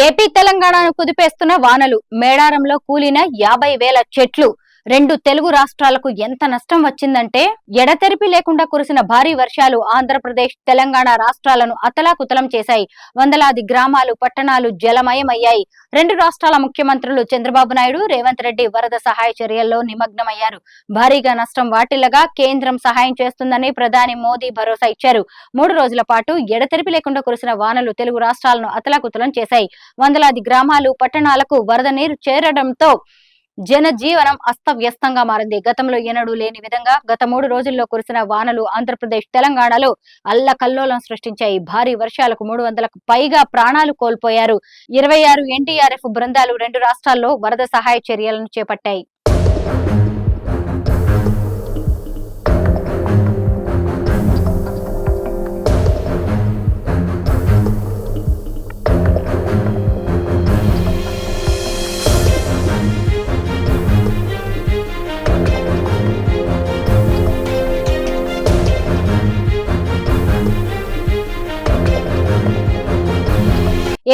AP తెలంగాణను కుదిపేస్తున్న వానలు మేడారంలో కూలిన 50,000 చెట్లు. రెండు తెలుగు రాష్ట్రాలకు ఎంత నష్టం వచ్చిందంటే ఎడతెరిపి లేకుండా కురిసిన భారీ వర్షాలు ఆంధ్రప్రదేశ్ తెలంగాణ రాష్ట్రాలను అతలాకుతలం చేశాయి. వందలాది గ్రామాలు పట్టణాలు జలమయమయ్యాయి. రెండు రాష్ట్రాల ముఖ్యమంత్రులు చంద్రబాబు నాయుడు రేవంత్ రెడ్డి వరద సహాయ చర్యల్లో నిమగ్నమయ్యారు. భారీగా నష్టం వాటిల్లగా కేంద్రం సహాయం చేస్తుందని ప్రధాని మోదీ భరోసా ఇచ్చారు. 3 రోజుల పాటు ఎడతెరిపి లేకుండా కురిసిన వానలు తెలుగు రాష్ట్రాలను అతలాకుతలం చేశాయి. వందలాది గ్రామాలు పట్టణాలకు వరద నీరు చేరడంతో జనజీవనం అస్తవ్యస్తంగా మారింది. గతంలో ఎన్నడూ లేని విధంగా గత 3 రోజుల్లో కురిసిన వానలు ఆంధ్రప్రదేశ్ తెలంగాణలో అల్లకల్లోలం సృష్టించాయి. భారీ వర్షాలకు 300కు పైగా ప్రాణాలు కోల్పోయారు. 26 ఎన్డీఆర్ఎఫ్ బృందాలు రెండు రాష్ట్రాల్లో వరద సహాయ చర్యలను చేపట్టాయి.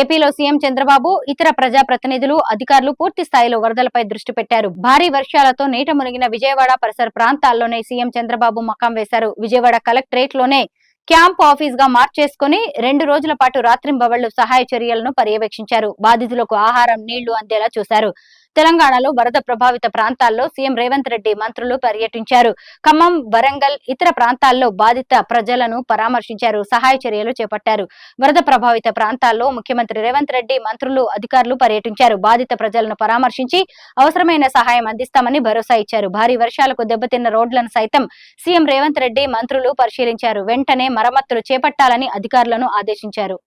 ఏపీలో సీఎం చంద్రబాబు ఇతర ప్రజాప్రతినిధులు అధికారులు పూర్తి స్థాయిలో వరదలపై దృష్టి పెట్టారు. భారీ వర్షాలతో నీట మునిగిన విజయవాడ పరిసర ప్రాంతాల్లోనే సీఎం చంద్రబాబు మకాం వేశారు. విజయవాడ కలెక్టరేట్ లోనే క్యాంప్ ఆఫీస్ గా మార్చేసుకుని 2 రోజుల పాటు రాత్రింబవళ్లు సహాయ చర్యలను పర్యవేక్షించారు. బాధితులకు ఆహారం, నీళ్లు అందేలా చూశారు. తెలంగాణలో వరద ప్రభావిత ప్రాంతాల్లో సీఎం రేవంత్ రెడ్డి మంత్రులు పర్యటించారు. ఖమ్మం, వరంగల్, ఇతర ప్రాంతాల్లో బాధిత ప్రజలను పరామర్శించారు. సహాయ చర్యలు చేపట్టారు. వరద ప్రభావిత ప్రాంతాల్లో ముఖ్యమంత్రి రేవంత్ రెడ్డి, మంత్రులు, అధికారులు పర్యటించారు. బాధిత ప్రజలను పరామర్శించి అవసరమైన సహాయం అందిస్తామని భరోసా ఇచ్చారు. భారీ వర్షాలకు దెబ్బతిన్న రోడ్లను సైతం సీఎం రేవంత్ రెడ్డి, మంత్రులు పరిశీలించారు. వెంటనే మరమ్మతులు చేపట్టాలని అధికారులను ఆదేశించారు.